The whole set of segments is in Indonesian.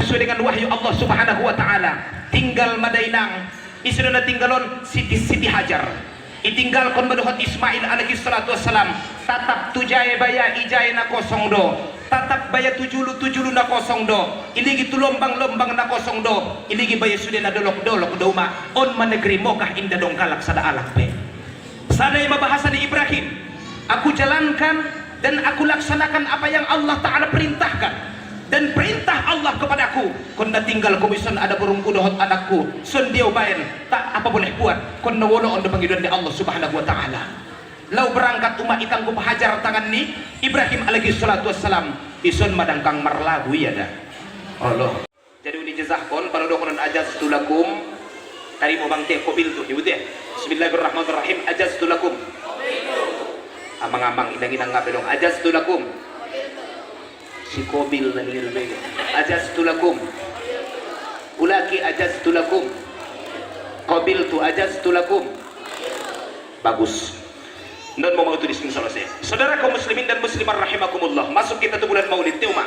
sesuai dengan wahyu Allah Subhanahu wa taala. Tinggal madainang isuna tinggalon Siti Hajar. Itinggal kon maduhot Ismail alaihi salatu wassalam. Tatap tujae baya ijae na kosong do. Tatap baya tujulu na kosong do. Iligi tu lombang na kosong do. Iligi baya sudah na dolok do ma. On manegeri mokah inda dong kalak sada alak be. Sadai mabahasa ni Ibrahim. Aku jalankan dan aku laksanakan apa yang Allah Ta'ala perintahkan. Dan perintah Allah kepadaku, kon tinggal komisan ada burung kudohot anakku, son dia bayan tak apa boleh buat, kon nawono on panggilan di Allah Subhanahu wa taala. Lau berangkat umat itang ku hajar tangan ni Ibrahim alaihi salatu wassalam, ison madangkang marlagu ya dah. Allah. Jadi uni jazahkon para dokunan ajaztu lakum. Tadi mau bang teh kobil tu nyebut ya. Bismillahirrahmanirrahim, ajaztu lakum. Amang-amang idang-idang ngape dong, ajaztu lakum. Si kobil na nilbega ajaztu lakum, ulaki ajaztu lakum, qabiltu ajaztu lakum. Bagus. Non mau itu di sini selesai. Saudara kaum muslimin dan muslimah rahimakumullah, masuk kita ke bulan Maulid Tiuma.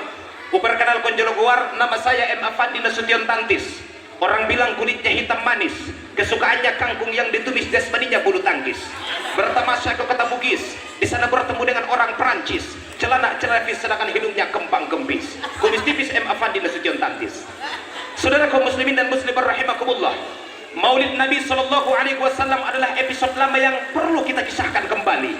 Uperkenalkan Jologuar, nama saya M. Afandi Nasution Tantis. Orang bilang kulitnya hitam manis, kesukaannya kangkung yang ditumis, jasmaninya bulu tangkis. Bertamasya ke kota Bugis, di sana bertemu dengan orang Perancis. Celana celapis sedangkan hidungnya kembang gempis. Kumis tipis M. Afandi Nasution Tantis. Saudara kaum muslimin dan muslimah rahimakumullah, Maulid Nabi Sallallahu Alaihi Wasallam adalah episode lama yang perlu kita kisahkan kembali.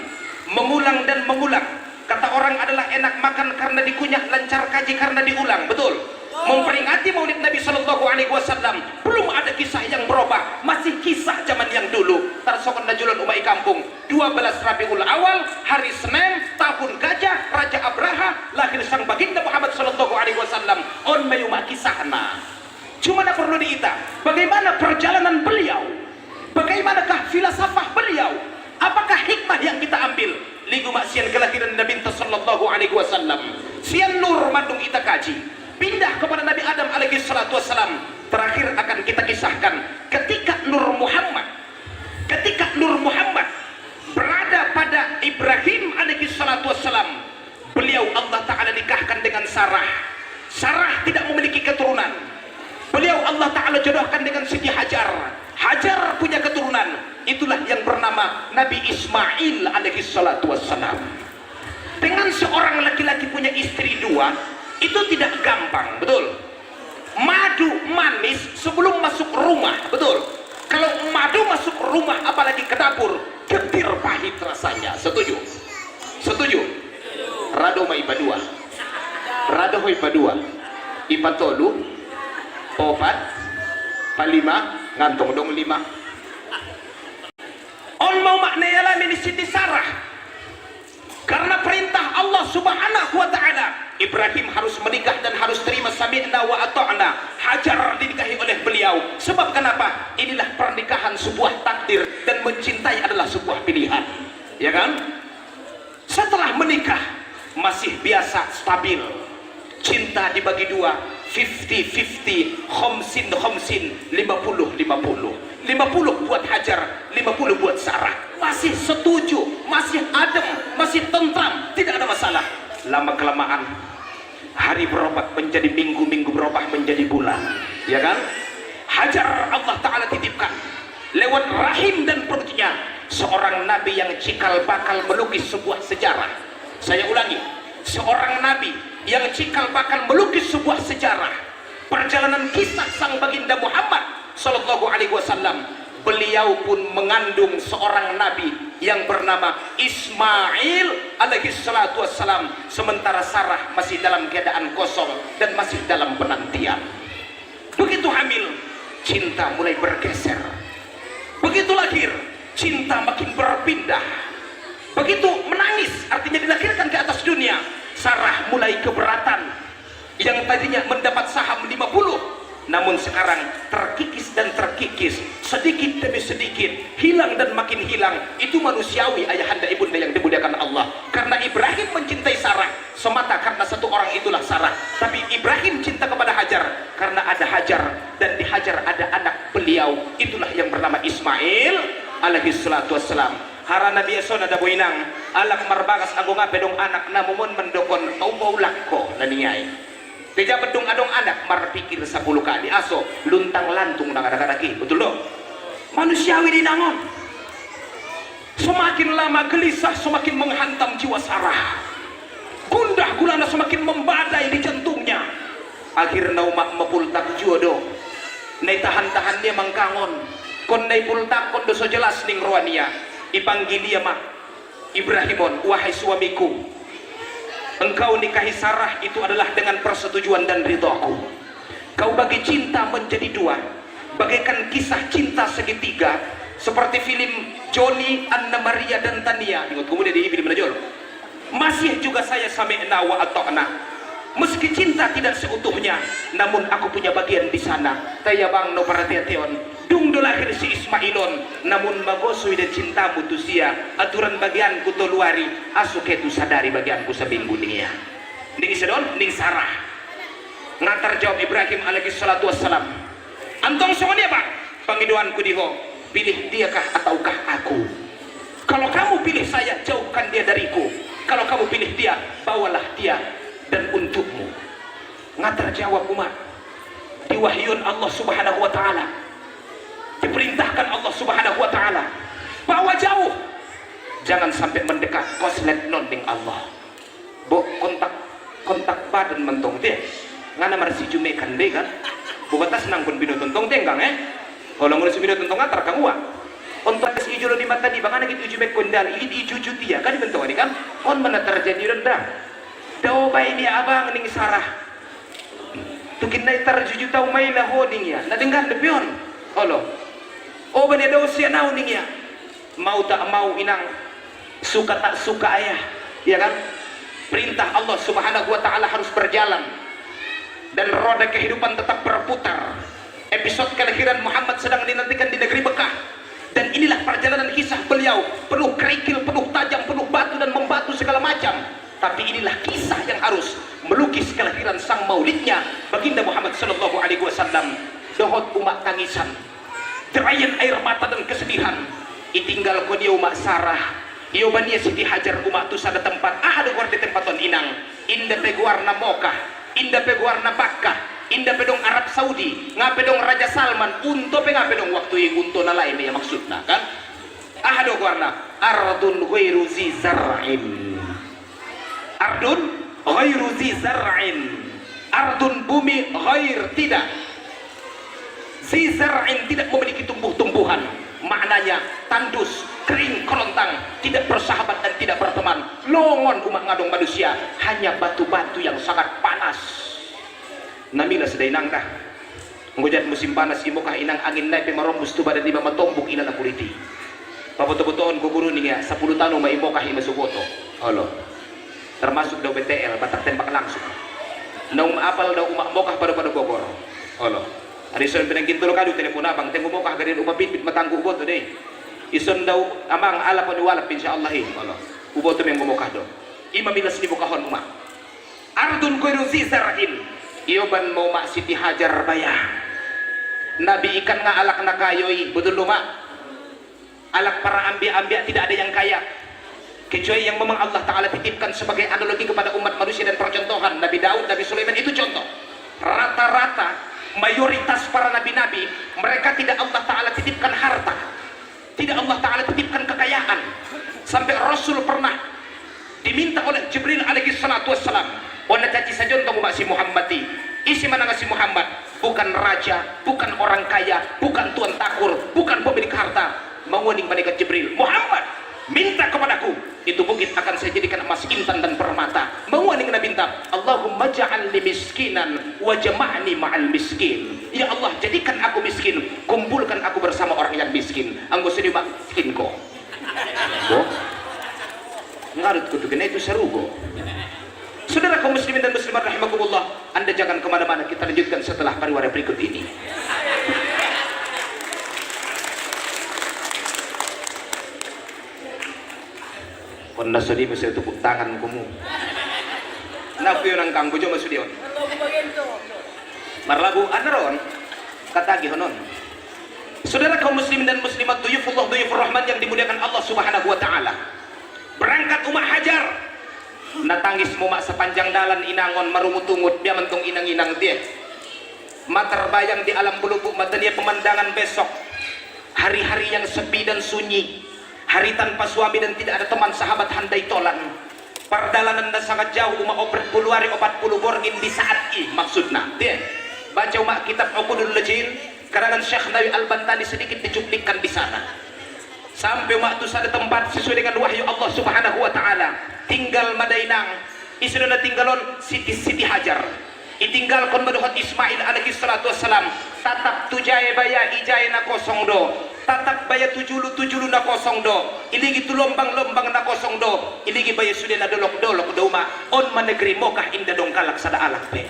Mengulang dan mengulang. Kata orang adalah enak makan karena dikunyah, lancar kaji karena diulang. Betul. Memperingati Maulid Nabi Sallallahu Alaihi Wasallam belum ada kisah yang berubah, masih kisah zaman yang dulu. Tarsokon najulun umai kampung 12 Rabiul Awal, hari Senin, tahun gajah, Raja Abraha, lahir sang baginda Muhammad Sallallahu Alaihi Wasallam. On mayuma kisahna. Cuma perlu diita, bagaimana perjalanan beliau, bagaimanakah filsafah beliau, apakah hikmah yang kita ambil? Ligu maksian kelahiran Nabi Sallallahu Alaihi Wasallam. Sian nur mandung ita kaji. Pindah kepada Nabi Adam alaihi salatu wassalam. Terakhir akan kita kisahkan ketika Nur Muhammad berada pada Ibrahim alaihi salatu wassalam, beliau Allah Ta'ala nikahkan dengan Sarah. Sarah tidak memiliki keturunan, beliau Allah Ta'ala jodohkan dengan Siti Hajar. Hajar punya keturunan, itulah yang bernama Nabi Ismail alaihi salatu wassalam. Dengan seorang laki-laki punya istri dua itu tidak gampang, betul. Madu manis sebelum masuk rumah, betul. Kalau madu masuk rumah apalagi ke dapur, getir pahit rasanya. Setuju? Setuju? Rado ma ipa dua, rado ho ipa dua, ipa tolu, opat, palima, ngantong dong lima. On mau maknanya lah ini Siti Sarah, karena perintah Allah Subhanahu wa Ta'ala. Ibrahim harus menikah dan harus terima sami'na wa ata'na. Hajar dinikahi oleh beliau. Sebab kenapa? Inilah pernikahan sebuah takdir, dan mencintai adalah sebuah pilihan. Ya kan? Setelah menikah masih biasa stabil. Cinta dibagi dua, 50-50, khomsin 50-50, 50 buat Hajar, 50 buat Sarah. Masih setuju, masih adem, masih tentram, tidak ada masalah. Lama kelamaan hari berubah menjadi minggu, minggu berubah menjadi bulan, ya kan? Hajar Allah Ta'ala titipkan lewat rahim dan perutnya seorang nabi yang cikal bakal melukis sebuah sejarah. Saya ulangi, seorang nabi yang cikal bakal melukis sebuah sejarah, perjalanan kisah sang baginda Muhammad Sallallahu Alaihi Wasallam. Beliau pun mengandung seorang nabi yang bernama Ismail alaihi salatu wassalam, sementara Sarah masih dalam keadaan kosong dan masih dalam penantian. Begitu hamil, cinta mulai bergeser. Begitu lahir, cinta makin berpindah. Begitu menangis, artinya dilahirkan ke atas dunia, Sarah mulai keberatan. Yang tadinya mendapat saham 50, namun sekarang terkikis dan terkikis, sedikit demi sedikit, hilang dan makin hilang. Itu manusiawi ayahanda ibunda yang dimuliakan Allah. Karena Ibrahim mencintai Sarah semata karena satu orang, itulah Sarah. Tapi Ibrahim cinta kepada Hajar karena ada Hajar, dan di Hajar ada anak beliau, itulah yang bernama Ismail alaihi salatu wassalam. Hara Nabi Eson ada boinang alak marbagas agung pedong anak namumun mendokon au maulakko naniyai. Teja bedung adong anak mar pikir 10 kali aso luntang lantung nang anak-anak betul dong. Manusiawi dinangon. Semakin lama gelisah semakin menghantam jiwa sarah. Gundah gulana semakin membadai di jantungnya. Akhirnya umak mepultak jodoh. Nai tahan-tahan dia mangkangon. Kon nai pultak kon doso jelas ning roania. Ipanggil dia mah Ibrahimon, wahai suamiku. Engkau nikahi Sarah itu adalah dengan persetujuan dan ridhoku. Kau bagi cinta menjadi dua, bagaikan kisah cinta segitiga, seperti film Johnny, Anna Maria dan Tania. Ingat kemudian di film Najol. Masih juga saya sami'na wa ata'na. Meski cinta tidak seutuhnya, namun aku punya bagian di sana. Taya bang no perhatian. Dung do lahir si Ismailon, namun magosui dan cintamu tu sia. Aturan bagianku to luari, asuke tu sadari bagianku seminggu ning ya. Ning sedon, ning Sarah. Ngatar jawab Ibrahim alaihi salatu wassalam. Antong soalnya pak, pangiduanku diho, pilih diakah ataukah aku? Kalau kamu pilih saya, jauhkan dia dariku. Kalau kamu pilih dia, bawalah dia dan untukmu. Ngatar jawab umat. Diwahyun Allah subhanahu wa ta'ala, diperintahkan Allah subhanahu wa ta'ala, bawa jauh, jangan sampai mendekat, koslet nonding Allah. Bo kontak badan mentong deh ngana marsi jumekan deh kan bukatas nang pun bino tontong tenggang kalau ngurus bino tontong antar kang uang untuk tes ijo lo di mata di bangana gitu jumek kondal ini ijo dia kan bentuk ini kan on mana terjadi rendang daw bay dia abang ning Sarah tukin nai terjuju tau mai lah honing ya na dengar depion olo oh bani daw siya nauning ya mau tak mau inang suka tak suka ayah ya kan perintah Allah subhanahu wa ta'ala harus berjalan dan roda kehidupan tetap berputar. Episode kelahiran Muhammad sedang dinantikan di negeri Mekah, dan inilah perjalanan kisah beliau, penuh kerikil, penuh tajam, penuh batu dan membatu segala macam. Tapi inilah kisah yang harus melukis kelahiran sang maulidnya baginda Muhammad sallallahu alaihi wasallam. Dohot umat tangisan, derayan air mata dan kesedihan. Itinggal ko dia umat Sarah. Iyo bania Siti Hajar umat tu sada tempat ada guar di tempaton inang inda peguar na Mokah, inda peguar na Bakkah, inda pedong Arab Saudi, ngapedong Raja Salman, unto pe ngapedong waktu yang unto na lain ya maksudna kan? Ada guar na ardun ghairu zi zar'in. Ardun ghairu zi zar'in. Ardun bumi ghair tidak. Zi zar'in tidak memiliki tumbuh-tumbuhan. Maknanya tandus, kering, kerontang, tidak bersahabat dan tidak berteman. Longon umat ngadong manusia, hanya batu-batu yang sangat panas. Namila sedai nang dah ngujat musim panas imukah inang angin naik pemarambus tu badan di bawah tombuk inang kuliti papoto-potoon ko guru ning ya 10 tahun ma imukah imasuboto Allah termasuk daw BTL batak tembak langsung naum apal daw umak mokah pada Bogor Allah. Ari son pinangkin tulo kadu telepon abang tenggo mo ka gadin upapit matanggo boto deh. Ison daw amang ala paniwala insyaallah Allah. Uboto men mo ka do. Ima milas ni bukahon umak. Ardun ghairu zi zar'in. Iyo ban mo mak Siti Hajar bayah. Nabi ikan nga alak na kayoy betul mak. Alak para ambia-ambia tidak ada yang kaya. Kecuali yang memang Allah Ta'ala titipkan sebagai analogi kepada umat manusia dan percontohan. Nabi Daud, Nabi Sulaiman itu contoh. Rata-rata mayoritas para nabi-nabi mereka tidak Allah Ta'ala titipkan harta, tidak Allah Ta'ala titipkan kekayaan. Sampai Rasul pernah diminta oleh Jibril alaihi salatu wassalam, wana caci saja untuk umat si Muhammadi isi mana si Muhammad bukan raja, bukan orang kaya, bukan tuan takur, bukan pemilik harta. Menguning malaikat Jibril, Muhammad minta kepadaku, itu bukit akan saya jadikan emas intan dan permata. Menguning na minta, Allahumma ja'alni miskinan wa jama'ni ma'al miskin. Ya Allah, jadikan aku miskin, kumpulkan aku bersama orang yang miskin. Anggo sini miskin ko go ngarut kutu kena itu serugo. Saudara kaum muslimin dan muslimat rahimakumullah, Anda jangan kemana-mana, kita lanjutkan setelah pariwara berikut ini. Onda sudi mesti tepuk tangan kamu. Naku yun ang kanggo jo masudi on. Marlagu anaron kata gihonon. Saudara kaum muslimin dan muslimat, duyufullah duyufur rahman yang dimuliakan Allah Subhanahu wa taala. Berangkat umat Hajar natangis mo mak sepanjang dalan inangon marumutungut dia mentong inang-inang dia materbayang di alam belubuk mata dia pemandangan besok, hari-hari yang sepi dan sunyi, hari tanpa suami dan tidak ada teman sahabat handai tolan, perdalanan dan sangat jauh umat obat puluari obat puluh borgin di saat i maksudnya dia baca umat kitab Uqudul Lajin karangan Syekh Nawawi Al-Bantani sedikit dicuplikan di sana sampai waktu ada tempat sesuai dengan wahyu Allah Subhanahu wa taala tinggal madainang isuna tinggalon Siti Hajar itinggalkan maduhat Ismail alaihi salatu wassalam tatap tujaya baya ijaya na kosong do tatap baya tujulu na kosong do iligi tu lombang na kosong do iligi baya sudah na dolok do ma on manegeri mokah inda dong kalak sada alak pe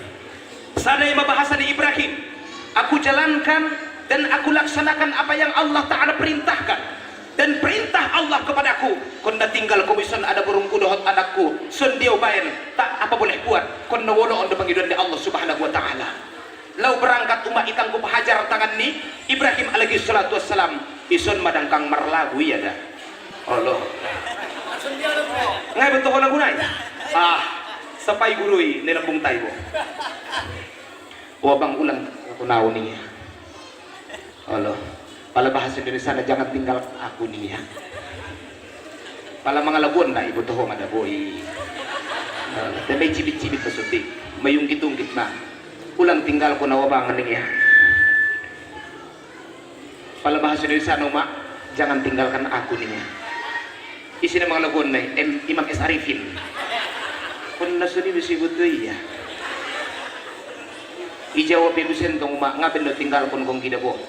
sana yang bahasa di Ibrahim aku jalankan dan aku laksanakan apa yang Allah Ta'ala perintahkan dan perintah Allah kepadaku kon na tinggal komison ada burung kudohot anakku son dia bayan tak apa boleh buat kon na wolo on panggilan di Allah Subhanahu wa taala lau berangkat umat itang ku pahajar tangan ni Ibrahim alaihi salatu wassalam ison madangkang marlagu ya dah Allah ngai bentuk lagu nai sapai gurui nelambung taibo wabang ulang aku nau ni Allah pala bahasa Indonesia na jangan tinggal aku nih ya pala mga labuan na ibu tohong ada boy dan may cibit-cibit na suntik mayunggit-unggit na ulang tinggal ko na wabangan nih ya pala bahasa Indonesia no mak jangan tinggalkan aku nih ya isi na mga labuan na Imam S. Arifin kung nasuni bisibut tuh ya ijawab ibu sentong mak ngapin lo tinggal kon kong kidabo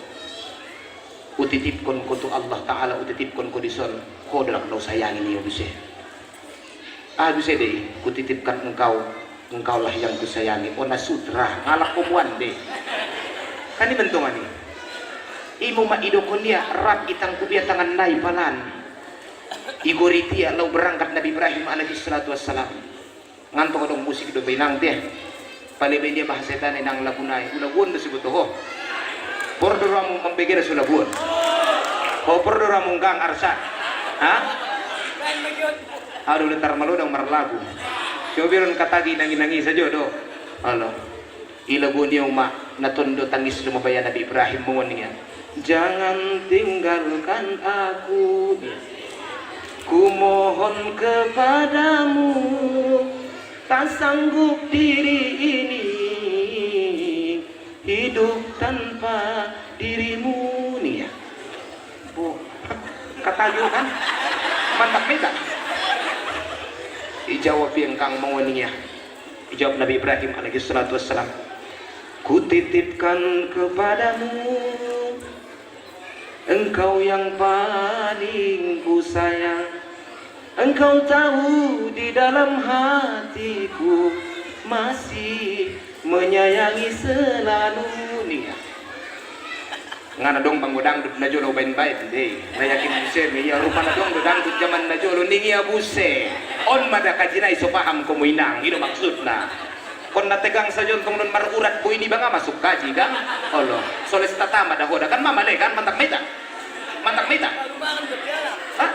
utitipkon ko to Allah Ta'ala utitipkon ko dison ko dalam kau sayangi niyo bisa bisa deh kutitipkan engkau lah yang kusayangi ona sutra ngalak kumuan deh kan ini bentungan nih imo maidokon dia rap itang kubia tangan nai palan igoritia lau berangkat Nabi Ibrahim alaihi salatu wassalam ngantok dong musik do benang teh palebay dia bahasa tanah nang lagunay ulagun do sibuto ho Pordoramu membegera sulabun. Oh pordoramu gang arsa. Hah? Aduh letar maludang marlagu. Cobiron katagi nangi saja do. Allah. Ilagun niyo ma natondo tangis lumabaya Nabi Ibrahim mawaniya. Jangan tinggalkan aku. Kumohon kepadamu tak sanggup diri ini hidup tanpa dirimu nih ya kata juga kan mantap beda dijawab yang kang mawaniya dijawab Nabi Ibrahim alaihi salatu wassalam kutitipkan kepadamu engkau yang paling ku sayang engkau tahu di dalam hatiku masih menyayangi selalu nih ya ngana dong bang dangdut na jolo bain bain deh na yakin buse me ya rupa na dong dangdut zaman na jolo ning ya buse on mada kajinai so paham ko muinang itu maksudna kon na tegang saja kung non marurat ko ini banga masuk kaji kan Allah soles tatama dah hoda kan mamale kan mantak meta ha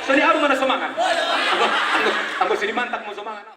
so di aru mana semangat anggo sini mantak mo semangat